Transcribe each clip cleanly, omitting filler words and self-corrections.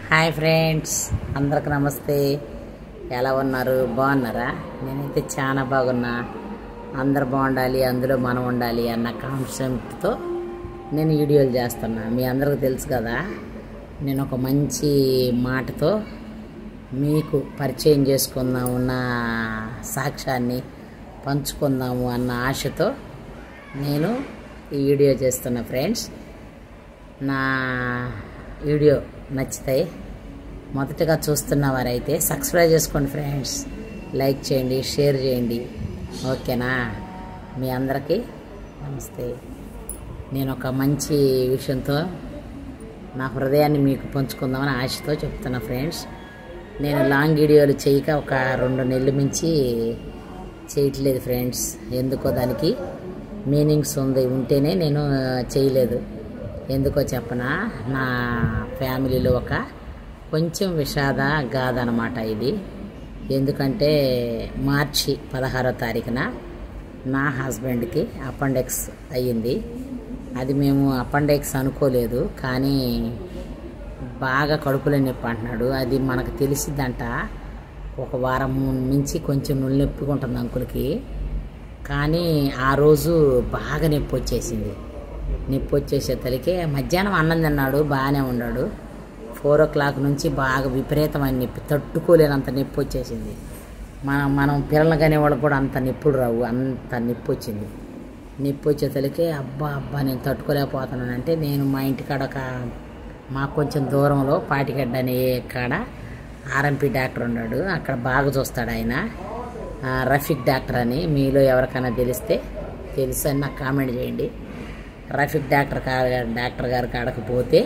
Hi friends, అందరికి నమస్తే. ఎలా ఉన్నారు? బాగున్నారా? నేనైతే చాలా బాగున్నా. అందరు బాగుండాలి, అందులో మనం ఉండాలి అన్న కాన్సెప్ట్తో నేను వీడియోలు చేస్తున్నా. మీ అందరికీ తెలుసు కదా, నేను ఒక మంచి మాటతో మీకు పరిచయం చేసుకుందాము, నా సాక్ష్యాన్ని పంచుకుందాము అన్న ఆశతో నేను ఈ వీడియో చేస్తున్నా. ఫ్రెండ్స్, నా వీడియో నచ్చితే మొదటగా చూస్తున్న వారైతే సబ్స్క్రైబ్ చేసుకోండి ఫ్రెండ్స్. లైక్ చేయండి, షేర్ చేయండి. ఓకేనా? మీ అందరికీ నమస్తే. నేను ఒక మంచి విషయంతో నా హృదయాన్ని మీకు పంచుకుందామని ఆశతో చెప్తున్నా ఫ్రెండ్స్. నేను లాంగ్ వీడియోలు చేయక ఒక 2 నెలల మించి చేయట్లేదు ఫ్రెండ్స్. ఎందుకో దానికి మీనింగ్స్ ఉంటేనే నేను చేయలేదు. ఎందుకో చెప్పనా, నా ఫ్యామిలీలో ఒక కొంచెం విషాద గాథ అన్నమాట ఇది. ఎందుకంటే మార్చి 16వ తారీఖున నా హస్బెండ్కి అపెండిక్స్ అయ్యింది. అది మేము అపెండిక్స్ అనుకోలేదు, కానీ బాగా కడుపులో నొప్పి అంటున్నాడు. అది మనకు తెలిసిద్దంట. ఒక వారం నుంచి కొంచెం నొప్పిగా ఉంటుంది అంకుల్కి. కానీ ఆ రోజు బాగా నొప్పి వచ్చేసింది. నొప్పి వచ్చేసేసరికి మధ్యాహ్నం అన్నం తిన్నాడు, బాగానే ఉన్నాడు. 4 o'clock నుంచి బాగా విపరీతమైన నొప్పి, తట్టుకోలేనంత నొప్పి వచ్చేసింది. మనం పిల్లలు కానీ వాళ్ళకి కూడా అంత నొప్పులు రావు, అంత నొప్పి వచ్చింది. నొప్పి వచ్చేసరికి అబ్బా నేను తట్టుకోలేకపోతున్నానంటే, నేను మా ఇంటికాడ మాకు కొంచెం దూరంలో పాటిగడ్డ అనే కాడ ఆర్ఎంపీ డాక్టర్ ఉన్నాడు. అక్కడ బాగా చూస్తాడు ఆయన, రఫీక్ డాక్టర్ అని. మీలో ఎవరికైనా తెలుసు అని నాకు కామెంట్ చేయండి. రఫీక్ డాక్టర్ గారి కాడకు పోతే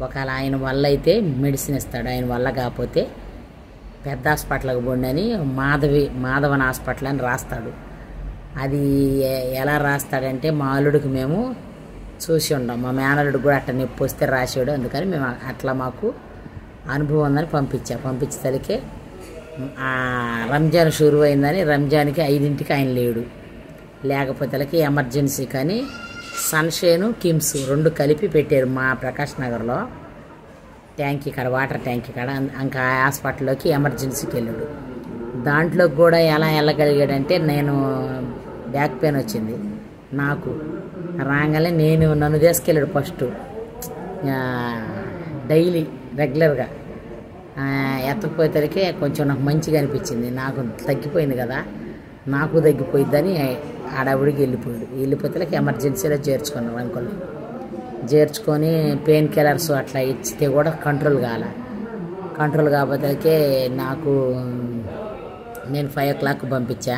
ఒకవేళ ఆయన వల్ల అయితే మెడిసిన్ ఇస్తాడు. ఆయన వల్ల కాకపోతే పెద్ద హాస్పిటల్కి పోండి అని మాధవన్ హాస్పిటల్ అని రాస్తాడు. అది ఎలా రాస్తాడంటే, మా అల్లుడికి మేము చూసి ఉండం, మా మేనల్లుడికి కూడా అట్లా నొప్పి వస్తే రాసాడు. అందుకని మేము అట్లా మాకు అనుభవం ఉందని పంపించేసరికి రంజాన్ షురు అయిందని రంజాన్కి 5ంటికి ఆయన లేడు. లేకపోతే ఎమర్జెన్సీ కానీ సన్షైను కిమ్స్ 2 కలిపి పెట్టారు మా ప్రకాష్ నగర్లో ట్యాంక్ కాడ, వాటర్ ట్యాంక్ కాడ. ఇంకా ఆ హాస్పిటల్లోకి ఎమర్జెన్సీకి వెళ్ళాడు. దాంట్లోకి కూడా ఎలా వెళ్ళగలిగాడంటే, నేను బ్యాక్ పెయిన్ వచ్చింది నాకు. రాగానే నన్ను తీసుకెళ్ళాడు ఫస్ట్, డైలీ రెగ్యులర్గా. ఎత్తకపోయేసరికి కొంచెం నాకు మంచిగా అనిపించింది. నాకు తగ్గిపోయింది కదా, నాకు తగ్గిపోయిద్దని ఆడవిడికి వెళ్ళిపోతే ఎమర్జెన్సీలో చేర్చుకున్నాను అంకుల్. చేర్చుకొని పెయిన్ కిల్లర్స్ అట్లా ఇచ్చితే కూడా కంట్రోల్ కాకపోతే నేను 5 o'clock పంపించా.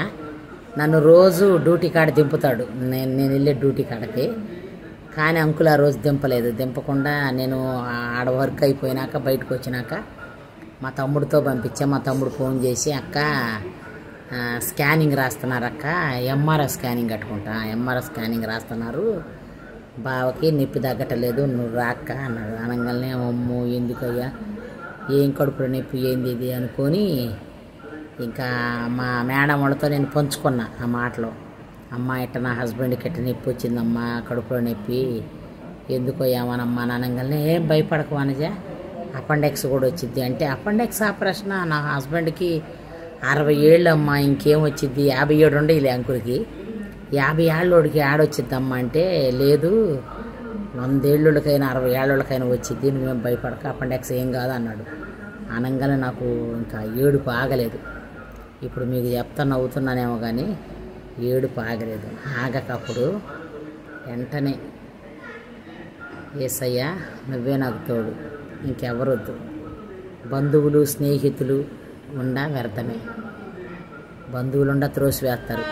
నన్ను రోజు డ్యూటీ కాడ దింపుతాడు, నేను వెళ్ళే డ్యూటీ కాడకి. కానీ అంకుల్ ఆ రోజు దింపకుండా నేను ఆడ వర్క్ అయిపోయినాక బయటకు వచ్చినాక మా తమ్ముడితో పంపించా. మా తమ్ముడు ఫోన్ చేసి, అక్క స్కానింగ్ రాస్తున్నారు అక్క, ఎంఆర్ఐ స్కానింగ్ కట్టుకుంటా, ఎంఆర్ఐ స్కానింగ్ రాస్తున్నారు, బావకి నొప్పి తగ్గటలేదు, నువ్వు రాక్క అన్నాడు. అనగానే అమ్మో ఎందుకయ్యా, ఏం కడుపులో నొప్పి, ఏంది ఇది అనుకొని ఇంకా మా మేడం వాళ్ళతో నేను పంచుకున్నా ఆ మాటలో. అమ్మ ఇట్ట నా హస్బెండ్కి ఇట్ట నొప్పి వచ్చిందమ్మా, కడుపులో నొప్పి, ఎందుకో ఏమనమ్మా అని అనగానే, ఏం భయపడకు అనజా, అపెండిక్స్ కూడా వచ్చింది అంటే. అపెండిక్స్ ఆపరేషన్ నా హస్బెండ్కి 60 ఏళ్ళు అమ్మా, ఇంకేం వచ్చింది, 57 ఉండేలే అంకుల్కి, 50 ఏళ్ళోడికి ఆడొచ్చిద్దమ్మా అంటే, లేదు 100 ఏళ్ళకైనా 60 ఏళ్ళకైనా వచ్చింది, నువ్వేం భయపడక, అపెండిక్స్ ఏం కాదు అన్నాడు. అనగానే నాకు ఇంకా ఏడుపు ఆగలేదు. ఇప్పుడు మీకు నవ్వుతున్నానేమో కానీ ఏడుపు ఆగలేదు. ఆగకప్పుడు వెంటనే, యేసయ్యా నువ్వే నాకు తోడు, ఇంకెవరొద్దు, బంధువులు స్నేహితులు ఉండా వ్యర్థమే, బంధువులుండా త్రోసివేస్తారు,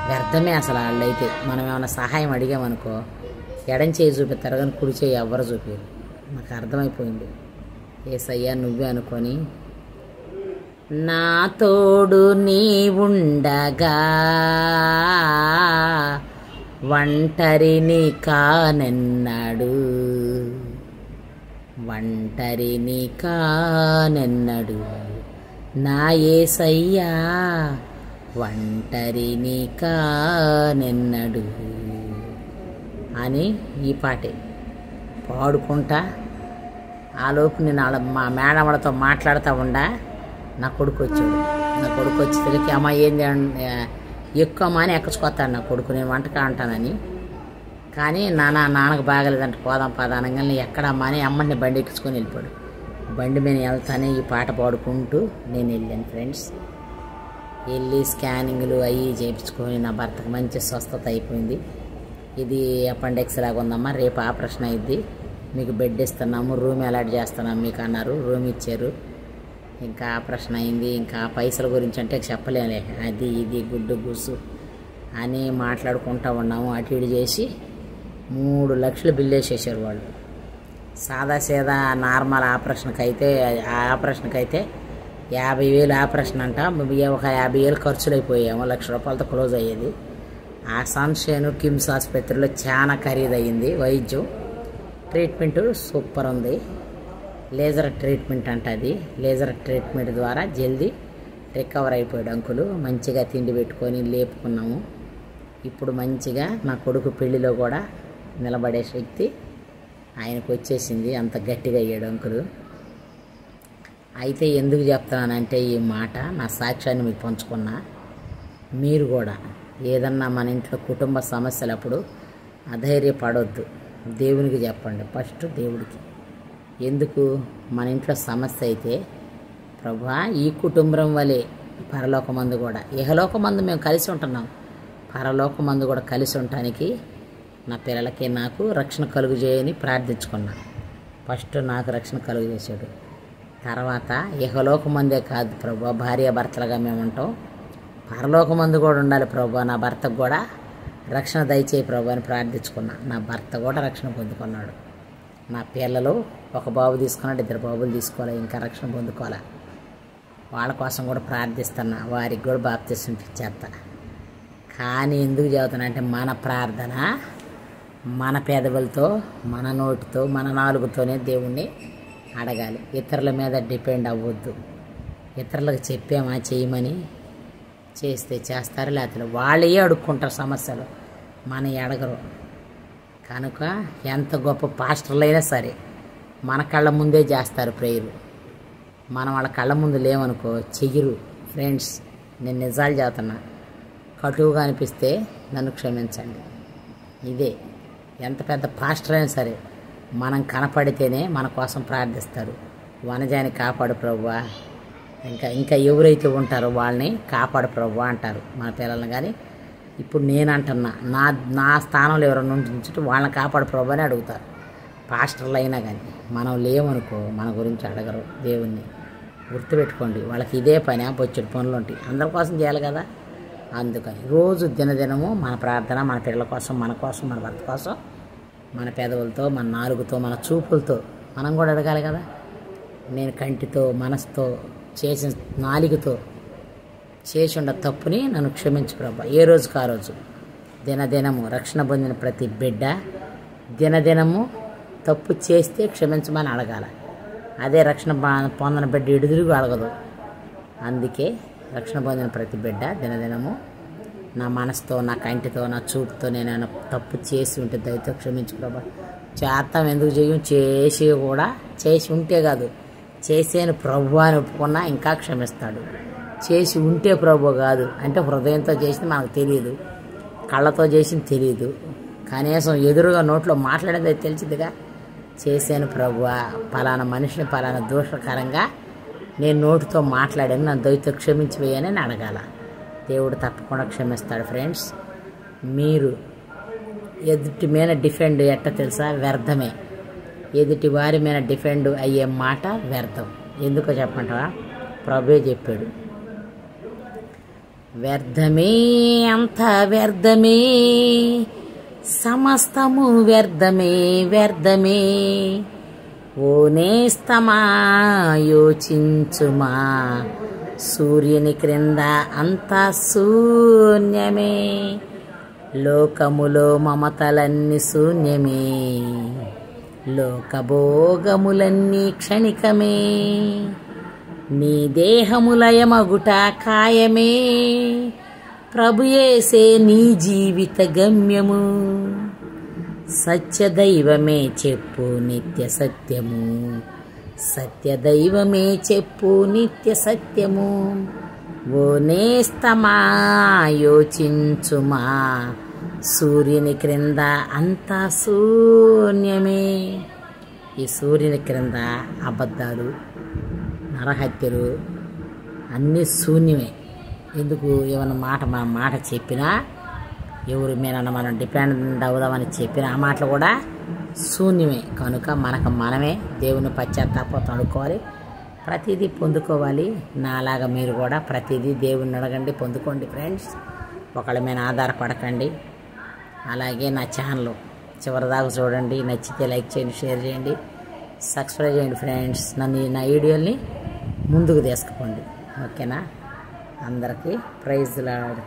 వ్యర్థమే అసలు వాళ్ళైతే. మనం ఏమైనా సహాయం అడిగామనుకో ఎడం చేయి చూపిస్తారు కానీ కుడి చేయి ఎవ్వరు చూపారు. నాకు అర్థమైపోయింది. యేసయ్యా నువ్వే అనుకొని, నా తోడు నీ ఉండగా ఒంటరిని కానెన్నడు, నా యేసయ్యా ఒంటరిని కానెన్నడు అని ఈ పాటే పాడుకుంటా ఆ లోపు నేను మా మేడమ్మలతో మాట్లాడుతూ ఉండా నా కొడుకు వచ్చాడు. నా కొడుకు వచ్చేసరికి అమ్మ ఏంది ఎక్కువ అమ్మ అని ఎక్కచుకొస్తాడు నా కొడుకు, నేను వంటకా అంటానని. కానీ నాన్నకు బాగలేదంటే పోదాం పదానంగా ఎక్కడమ్మా అని అమ్మని బండి ఎక్కించుకొని వెళ్ళిపోయాడు. బండి మీద వెళ్తానే ఈ పాట పాడుకుంటూ నేను వెళ్ళాను ఫ్రెండ్స్. వెళ్ళి స్కానింగ్లు అవి చేయించుకొని నా భర్తకు మంచి స్వస్థత అయిపోయింది. ఇది అపెండిక్స్ లాగా ఉందమ్మా, రేపు ఆపరేషన్ అయింది, మీకు బెడ్ ఇస్తున్నాము, రూమ్ అలాట్ చేస్తున్నాము మీకు అన్నారు. రూమ్ ఇచ్చారు. ఇంకా ఆపరేషన్ అయింది. ఇంకా పైసల గురించి అంటే చెప్పలేలే, అది ఇది గుడ్డు గుసు అని మాట్లాడుకుంటూ ఉన్నాము. అటు ఇటు చేసి 3 లక్షలు బిల్లు వేసేసారు వాళ్ళు. సాదా నార్మల్ ఆపరేషన్కి అయితే 50,000 ఆపరేషన్ అంట, ఒక 50,000 ఖర్చులు అయిపోయాము. 1,00,000 రూపాయలతో క్లోజ్ అయ్యేది. ఆ సన్షైన్ కిమ్స్ ఆసుపత్రిలో చాలా ఖరీదయ్యింది వైద్యం. ట్రీట్మెంట్ సూపర్ ఉంది. లేజర్ ట్రీట్మెంట్ అంట అది. లేజర్ ట్రీట్మెంట్ ద్వారా జల్దీ రికవర్ అయిపోయాడు అంకులు. మంచిగా తిండి పెట్టుకొని లేపుకున్నాము. ఇప్పుడు మంచిగా నా కొడుకు పెళ్లిలో కూడా నిలబడే శక్తి ఆయనకు వచ్చేసింది. అంత గట్టిగా అయ్యాడు అంకులు. అయితే ఎందుకు చెప్తున్నానంటే ఈ మాట నా సాక్ష్యాన్ని మీకు పంచుకున్నా. మీరు కూడా ఏదన్నా మన ఇంట్లో కుటుంబ సమస్యలప్పుడు అధైర్యపడొద్దు, దేవునికి చెప్పండి. ఫస్ట్ దేవుడికి. ఎందుకు మన ఇంట్లో సమస్య అయితే ప్రభువా ఈ కుటుంబం వలె పరలోకమందు కూడా, ఇహలోకమందు మేము కలిసి ఉంటున్నాం, పరలోకమందు కూడా కలిసి ఉండటానికి నా పిల్లలకి నాకు రక్షణ కలుగు చేయని ప్రార్థించుకున్నా. ఫస్ట్ నాకు రక్షణ కలుగు చేశాడు. తర్వాత ఇహలోకమందే కాదు ప్రభు, భార్యాభర్తలుగా మేము ఉంటాం, పరలోకమందు కూడా ఉండాలి ప్రభు, నా భర్తకు కూడా రక్షణ దయచేయి ప్రభు అని ప్రార్థించుకున్నా. నా భర్త కూడా రక్షణ పొందుకున్నాడు. నా పిల్లలు ఒక బాబు తీసుకున్నాడు, 2 బాబులు తీసుకోవాలి, ఇంకా రక్షణ పొందుకోవాలి. వాళ్ళ కోసం కూడా ప్రార్థిస్తున్నా, వారికి కూడా బాప్తిసం ఇచ్చేస్తా. కానీ ఎందుకు చెబుతున్నా అంటే మన ప్రార్థన మన పెదవులతో, మన నోటితో, మన నాలుగుతోనే దేవుణ్ణి అడగాలి. ఇతరుల మీద డిపెండ్ అవ్వద్దు. ఇతరులకు చెప్పామా చేయమని, చేస్తే చేస్తారు, లేకపోతే వాళ్ళే అడుక్కుంటారు సమస్యలు, మన అడగరు. కనుక ఎంత గొప్ప పాస్టర్లైనా సరే మన కళ్ళ ముందే చేస్తారు ప్రేయరు. మనం వాళ్ళ కళ్ళ ముందు లేవనుకో చెయ్యరు. ఫ్రెండ్స్, నేను నిజాలు చెబుతున్నా. కటువుగా అనిపిస్తే నన్ను క్షమించండి. ఇదే, ఎంత పెద్ద పాస్టర్ అయినా సరే మనం కనపడితేనే మన కోసం ప్రార్థిస్తారు. వనజాని కాపాడు ప్రభువా, ఇంకా ఎవరైతే ఉంటారో వాళ్ళని కాపాడు ప్రభువా అంటారు మన పిల్లల్ని. కానీ ఇప్పుడు నేను అంటున్నా, నా స్థానంలో ఎవరైనా ఉంచుంటే వాళ్ళని కాపాడు ప్రభు అని అడుగుతారు. పాస్టర్లు అయినా కానీ మనం లేవనుకో మన గురించి అడగరు. దేవుణ్ణి గుర్తుపెట్టుకోండి. వాళ్ళకి ఇదే పని, బొచ్చెడు పనులు ఉంటాయి, అందరి కోసం చేయాలి కదా. అందుకని రోజు దినదినము మన ప్రార్థన మన పిల్లల కోసం, మన కోసం, మన భర్త కోసం, మన పెదవులతో, మన నాలుగుతో, మన చూపులతో మనం కూడా అడగాలి కదా. నేను కంటితో, మనసుతో, చేసిన నాలుగుతో చేసి ఉన్న తప్పుని నన్ను క్షమించు ప్రభా. ఏ రోజుకు ఆ రోజు దినదినము రక్షణ పొందిన ప్రతి బిడ్డ దినదినము తప్పు చేస్తే క్షమించమని అడగాల. అదే రక్షణ పొందిన బిడ్డ ఎడుదురుగు అడగదు. అందుకే రక్షణ పొందిన ప్రతి బిడ్డ దినదినము నా మనసుతో, నా కంటితో, నా చూపుతో నేను తప్పు చేసి ఉంటే దయతో క్షమించు ప్రభా. చేస్తాం ఎందుకు చేయం, చేసి ఉంటే కాదు, చేసేను ప్రభు అని ఒప్పుకున్నా ఇంకా క్షమిస్తాడు. చేసి ఉంటే ప్రభు కాదు అంటే హృదయంతో చేసింది మనకు తెలియదు, కళ్ళతో చేసింది తెలియదు, కనీసం ఎదురుగా నోట్లో మాట్లాడేది తెలిసిందిగా. చేశాను ప్రభువా, పలానా మనిషిని పలానా దోషకరంగా నేను నోటితో మాట్లాడాను, నా దయతో క్షమించివేయని అడగాల. దేవుడు తప్పకుండా క్షమిస్తాడు. ఫ్రెండ్స్, మీరు ఎదుటి మీద డిఫెండ్ ఎట్ట తెలుసా, వ్యర్థమే. ఎదుటి వారి మీద డిఫెండ్ అయ్యే మాట వ్యర్థం. ఎందుకో చెప్పంటావా, ప్రభువే చెప్పాడు, వ్యర్థమే అంత వ్యర్థమే, సమస్తము వ్యర్థమే వ్యర్థమే, ఓ నేస్తమా యోచించుమా, సూర్యుని క్రింద అంతా శూన్యమే, లోకములో మమతలన్నీ శూన్యమే, లోకభోగములన్నీ క్షణికమే, నీ దేహములయమగుట ఖాయమే, ప్రభుయేసే నీ జీవిత గమ్యము, సత్యదైవమే చెప్పు నిత్య సత్యము, సత్యదైవమే చెప్పు నిత్య సత్యము ఓ నేస్తమా యోచించుమా సూర్యుని క్రింద అంతా శూన్యమే. ఈ సూర్యుని క్రింద అబద్ధాలు, నరహత్యలు అన్నీ శూన్యమే. ఎందుకు ఏమన్నా మన మాట చెప్పినా, ఎవరి మీద మనం డిపెండ్ అవుదామని చెప్పిన ఆ మాటలు కూడా శూన్యమే. కనుక మనకు మనమే దేవుని పశ్చాత్తాపంతో అనుకోవాలి, ప్రతిదీ పొందుకోవాలి. నాలాగా మీరు కూడా ప్రతిదీ దేవుని అడగండి, పొందుకోండి ఫ్రెండ్స్. ఒకళ్ళ మీద ఆధారపడకండి. అలాగే నా ఛానల్ చివరిదాకా చూడండి, నచ్చితే లైక్ చేయండి, షేర్ చేయండి, సబ్స్క్రైబ్ చేయండి ఫ్రెండ్స్. నా వీడియోని ముందుకు తీసుకుపోండి. ఓకేనా? అందరికీ ప్రైజ్ లార్డ్.